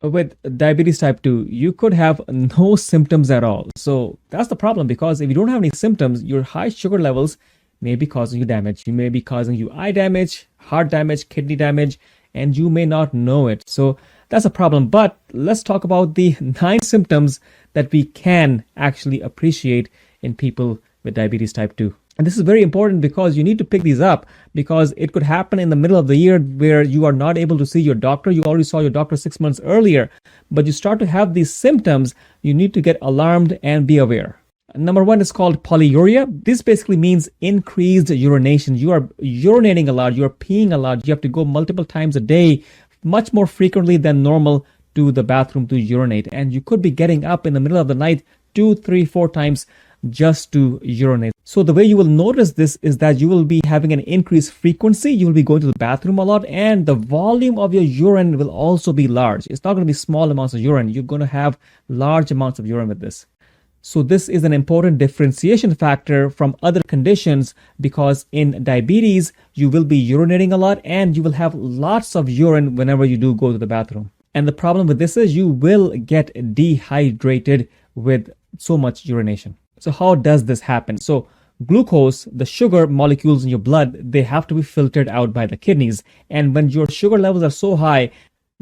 With diabetes type 2, you could have no symptoms at all. So that's the problem, because if you don't have any symptoms, your high sugar levels may be causing you damage. You may be causing you eye damage, heart damage, kidney damage, and you may not know it. So that's a problem. But let's talk about the 9 symptoms that we can actually appreciate in people with diabetes type 2. And this is very important because you need to pick these up, because it could happen in the middle of the year where you are not able to see your doctor. You already saw your doctor 6 months earlier, but you start to have these symptoms. You need to get alarmed and be aware. Number 1 is called polyuria. This basically means increased urination. You are urinating a lot. You are peeing a lot. You have to go multiple times a day, much more frequently than normal, to the bathroom to urinate. And you could be getting up in the middle of the night 2, 3, 4 times just to urinate. So the way you will notice this is that you will be having an increased frequency. You will be going to the bathroom a lot, and the volume of your urine will also be large. It's not going to be small amounts of urine. You're going to have large amounts of urine with this. So this is an important differentiation factor from other conditions, because in diabetes, you will be urinating a lot and you will have lots of urine whenever you do go to the bathroom. And the problem with this is you will get dehydrated with so much urination. So how does this happen? So glucose, the sugar molecules in your blood, they have to be filtered out by the kidneys. And when your sugar levels are so high,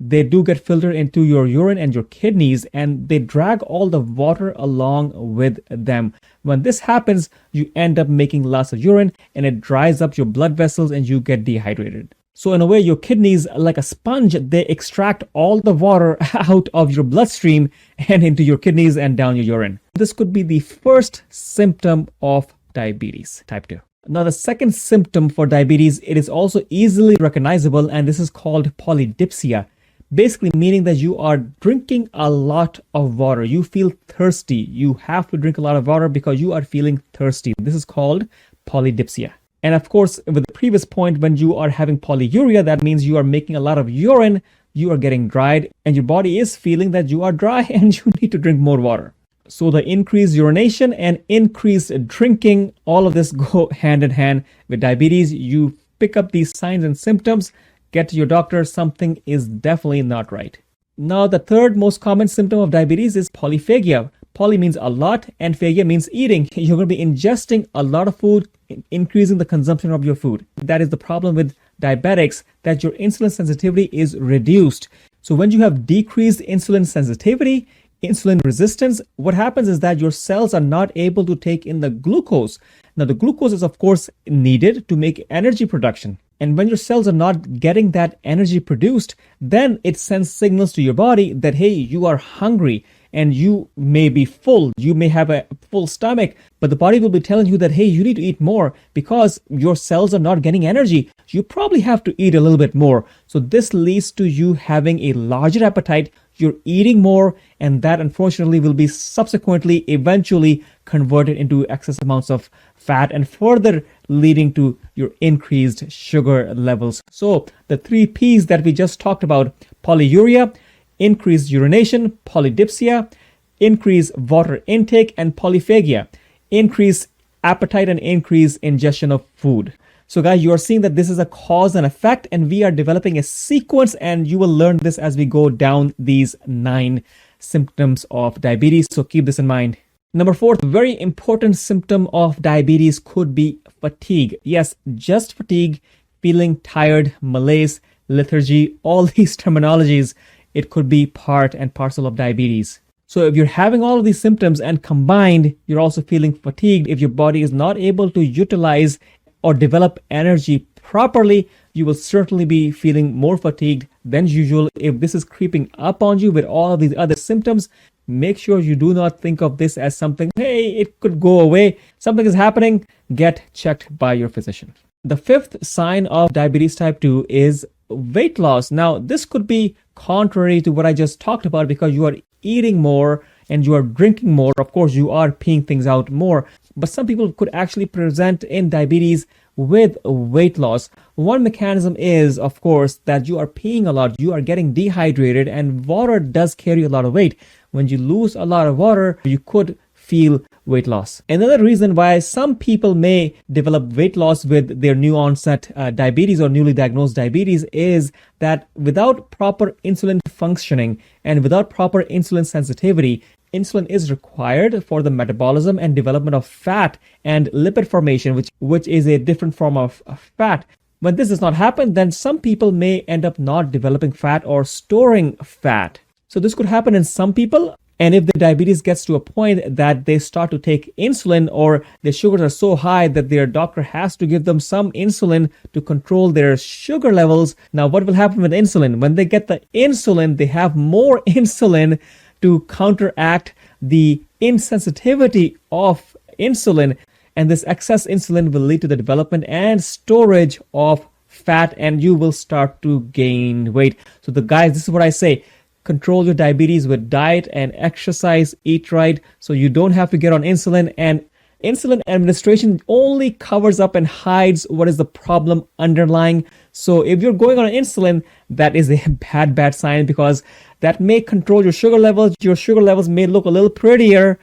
they do get filtered into your urine and your kidneys, and they drag all the water along with them. When this happens, you end up making lots of urine, and it dries up your blood vessels and you get dehydrated. So in a way, your kidneys, like a sponge, they extract all the water out of your bloodstream and into your kidneys and down your urine. This could be the first symptom of diabetes type 2. Now, the second symptom for diabetes, it is also easily recognizable, and this is called polydipsia. Basically meaning that you are drinking a lot of water. You feel thirsty. You have to drink a lot of water because you are feeling thirsty. This is called polydipsia. And of course, with the previous point, when you are having polyuria, that means you are making a lot of urine, you are getting dried, and your body is feeling that you are dry and you need to drink more water. So the increased urination and increased drinking, all of this go hand in hand with diabetes. You pick up these signs and symptoms, get to your doctor, something is definitely not right. Now, the third most common symptom of diabetes is polyphagia. Poly means a lot and phagia means eating. You're going to be ingesting a lot of food, increasing the consumption of your food. That is the problem with diabetics, that your insulin sensitivity is reduced. So when you have decreased insulin sensitivity, insulin resistance, what happens is that your cells are not able to take in the glucose. Now, the glucose is of course needed to make energy production. And when your cells are not getting that energy produced, then it sends signals to your body that, hey, you are hungry and you may be full. You may have a full stomach, but the body will be telling you that, hey, you need to eat more because your cells are not getting energy. You probably have to eat a little bit more. So this leads to you having a larger appetite. You're eating more, and that unfortunately will be subsequently eventually converted into excess amounts of fat and further leading to your increased sugar levels. So the 3 P's that we just talked about: polyuria, increased urination; polydipsia, increased water intake; and polyphagia, increased appetite and increased ingestion of food. So guys, you are seeing that this is a cause and effect, and we are developing a sequence, and you will learn this as we go down these 9 symptoms of diabetes. So keep this in mind. Number 4, very important symptom of diabetes could be fatigue. Yes, just fatigue, feeling tired, malaise, lethargy, all these terminologies, it could be part and parcel of diabetes. So if you're having all of these symptoms and combined, you're also feeling fatigued, if your body is not able to utilize or develop energy properly, you will certainly be feeling more fatigued than usual. If this is creeping up on you with all of these other symptoms, make sure you do not think of this as something, hey, it could go away. Something is happening. Get checked by your physician. The 5th sign of diabetes type 2 is weight loss. Now, this could be contrary to what I just talked about, because you are eating more and you are drinking more. Of course, you are peeing things out more. But some people could actually present in diabetes with weight loss. One mechanism is, of course, that you are peeing a lot, you are getting dehydrated, and water does carry a lot of weight. When you lose a lot of water, you could feel weight loss. Another reason why some people may develop weight loss with their new onset diabetes or newly diagnosed diabetes is that without proper insulin functioning and without proper insulin sensitivity, insulin is required for the metabolism and development of fat and lipid formation, which is a different form of fat. When this does not happen, then some people may end up not developing fat or storing fat. So this could happen in some people. And if the diabetes gets to a point that they start to take insulin or their sugars are so high that their doctor has to give them some insulin to control their sugar levels, now what will happen with insulin? When they get the insulin, they have more insulin to counteract the insensitivity of insulin. And this excess insulin will lead to the development and storage of fat, and you will start to gain weight. So guys, this is what I say. Control your diabetes with diet and exercise, eat right, so you don't have to get on insulin. And insulin administration only covers up and hides what is the problem underlying. So if you're going on insulin, that is a bad sign, because that may control your sugar levels. Your sugar levels may look a little prettier,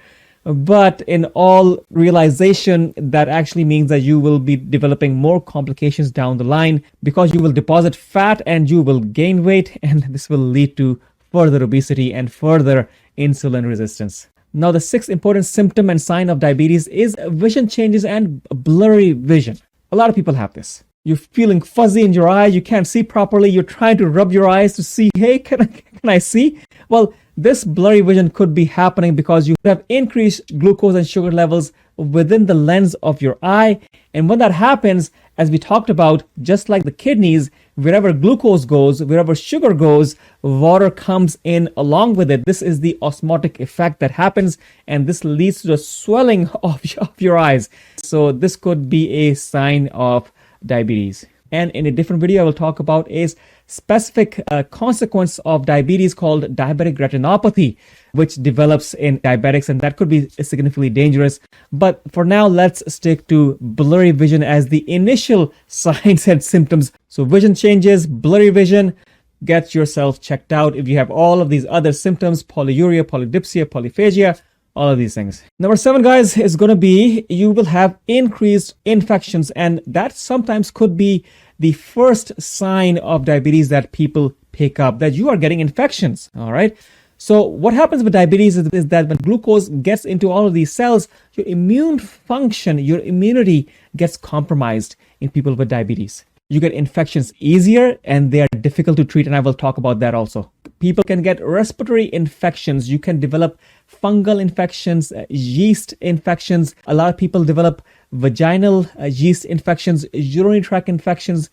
but in all realization, that actually means that you will be developing more complications down the line, because you will deposit fat and you will gain weight, and this will lead to further obesity and further insulin resistance. Now, the sixth important symptom and sign of diabetes is vision changes and blurry vision. A lot of people have this. You're feeling fuzzy in your eye, you can't see properly, you're trying to rub your eyes to see, hey, can I see? Well, this blurry vision could be happening because you have increased glucose and sugar levels within the lens of your eye. And when that happens, as we talked about, just like the kidneys, wherever glucose goes, wherever sugar goes, water comes in along with it. This is the osmotic effect that happens, and this leads to the swelling of your eyes. So this could be a sign of diabetes. And in a different video, I will talk about a specific consequence of diabetes called diabetic retinopathy, which develops in diabetics, and that could be significantly dangerous. But for now, let's stick to blurry vision as the initial signs and symptoms. So vision changes, blurry vision, get yourself checked out if you have all of these other symptoms: polyuria, polydipsia, polyphagia, all of these things. Number 7, guys, is going to be you will have increased infections, and that sometimes could be the first sign of diabetes that people pick up, that you are getting infections. All right. So what happens with diabetes is that when glucose gets into all of these cells, your immune function, your immunity gets compromised in people with diabetes. You get infections easier and they are difficult to treat, and I will talk about that also. People can get respiratory infections. You can develop fungal infections, yeast infections. A lot of people develop vaginal yeast infections, urinary tract infections,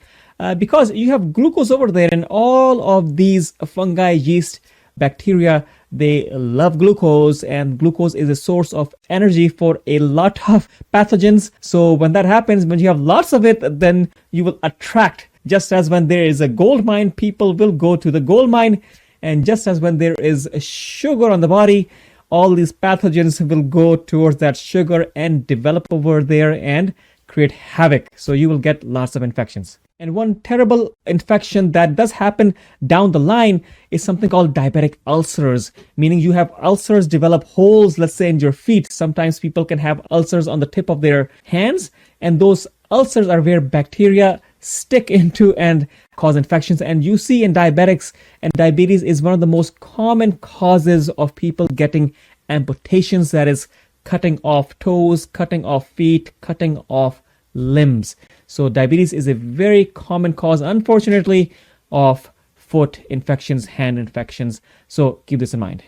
because you have glucose over there, and all of these fungi, yeast, bacteria, they love glucose, and glucose is a source of energy for a lot of pathogens. So when that happens, when you have lots of it, then you will attract. Just as when there is a gold mine, people will go to the gold mine, and just as when there is sugar on the body, all these pathogens will go towards that sugar and develop over there and create havoc. So you will get lots of infections. And one terrible infection that does happen down the line is something called diabetic ulcers, meaning you have ulcers develop holes, let's say in your feet. Sometimes people can have ulcers on the tip of their hands, and those ulcers are where bacteria stick into and cause infections. And you see in diabetics, and diabetes is one of the most common causes of people getting amputations, that is cutting off toes, cutting off feet, cutting off limbs. So diabetes is a very common cause, unfortunately, of foot infections, hand infections. So keep this in mind.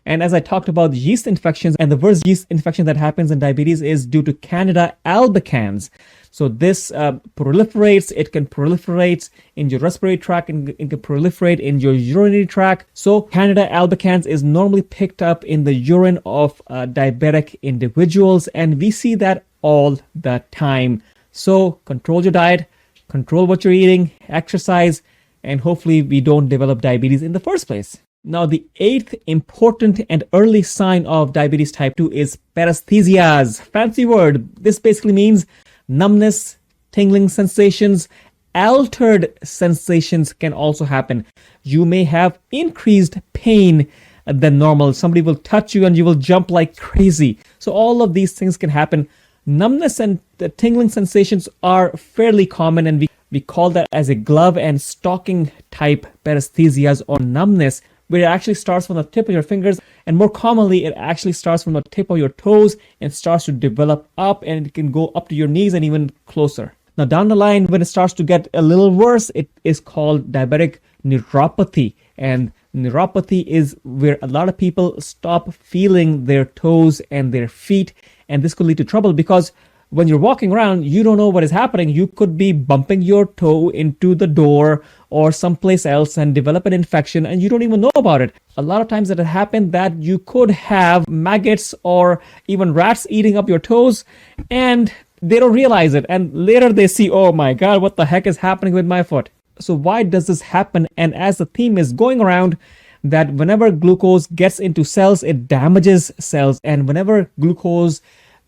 And as I talked about yeast infections, and the worst yeast infection that happens in diabetes is due to Candida albicans. So this proliferates. It can proliferate in your respiratory tract, and it can proliferate in your urinary tract. So Candida albicans is normally picked up in the urine of diabetic individuals, and we see that all the time. So control your diet, control what you're eating, exercise, and hopefully we don't develop diabetes in the first place. Now, the 8th important and early sign of diabetes type 2 is paresthesias. Fancy word. This basically means numbness, tingling sensations, altered sensations can also happen. You may have increased pain than normal. Somebody will touch you and you will jump like crazy. So all of these things can happen. Numbness and the tingling sensations are fairly common, and we call that as a glove and stocking type paresthesias or numbness, where it actually starts from the tip of your fingers, and more commonly it actually starts from the tip of your toes and starts to develop up, and it can go up to your knees and even closer. Now down the line, when it starts to get a little worse, it is called diabetic neuropathy. And neuropathy is where a lot of people stop feeling their toes and their feet, and this could lead to trouble because when you're walking around, you don't know what is happening. You could be bumping your toe into the door or someplace else and develop an infection, and you don't even know about it. A lot of times it happened that you could have maggots or even rats eating up your toes, and they don't realize it. And later they see, oh my God, what the heck is happening with my foot? So why does this happen? And as the theme is going around, that whenever glucose gets into cells, it damages cells. And whenever glucose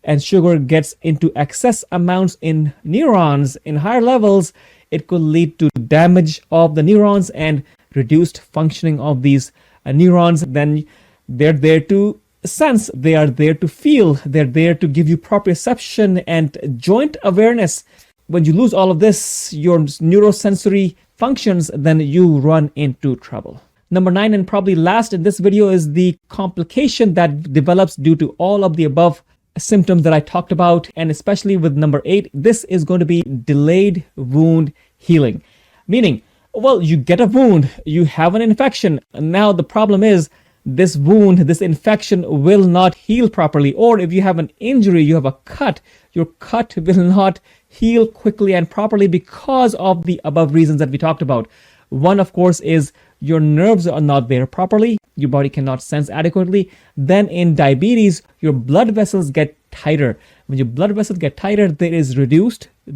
and sugar gets into excess amounts in neurons in higher levels, it could lead to damage of the neurons and reduced functioning of these neurons. Then they're there to sense, they are there to feel, they're there to give you proprioception and joint awareness. When you lose all of this, your neurosensory functions, then you run into trouble. Number 9, and probably last in this video, is the complication that develops due to all of the above symptoms that I talked about, and especially with number 8, this is going to be delayed wound healing. Meaning, well, you get a wound, you have an infection, and now the problem is this wound, this infection will not heal properly. Or if you have an injury, you have a cut, your cut will not heal quickly and properly because of the above reasons that we talked about. One, of course, is your nerves are not there properly. Your body cannot sense adequately. Then in diabetes, your blood vessels get tighter. When your blood vessels get tighter, there is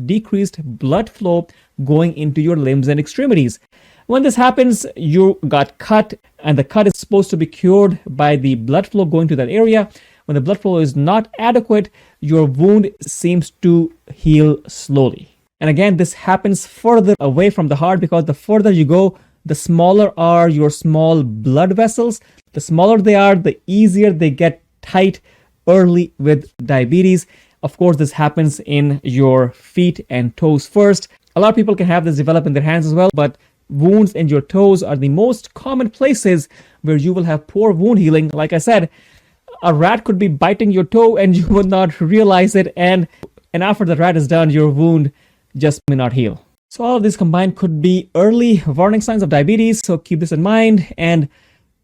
decreased blood flow going into your limbs and extremities. When this happens, you got cut, and the cut is supposed to be cured by the blood flow going to that area. When the blood flow is not adequate, your wound seems to heal slowly. And again, this happens further away from the heart, because the further you go, the smaller are your small blood vessels. The smaller they are, the easier they get tight early with diabetes. Of course, this happens in your feet and toes first. A lot of people can have this develop in their hands as well, but wounds in your toes are the most common places where you will have poor wound healing. Like I said, a rat could be biting your toe and you would not realize it, and after the rat is done, your wound just may not heal. So all of this combined could be early warning signs of diabetes, so keep this in mind and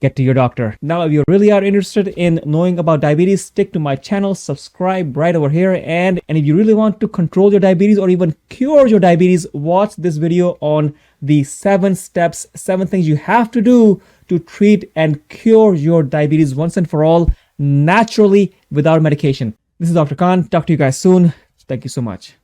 get to your doctor. Now, if you really are interested in knowing about diabetes, stick to my channel, subscribe right over here, and if you really want to control your diabetes or even cure your diabetes, watch this video on the 7 steps, 7 things you have to do to treat and cure your diabetes once and for all, naturally, without medication. This is Dr. Khan. Talk to you guys soon. Thank you so much.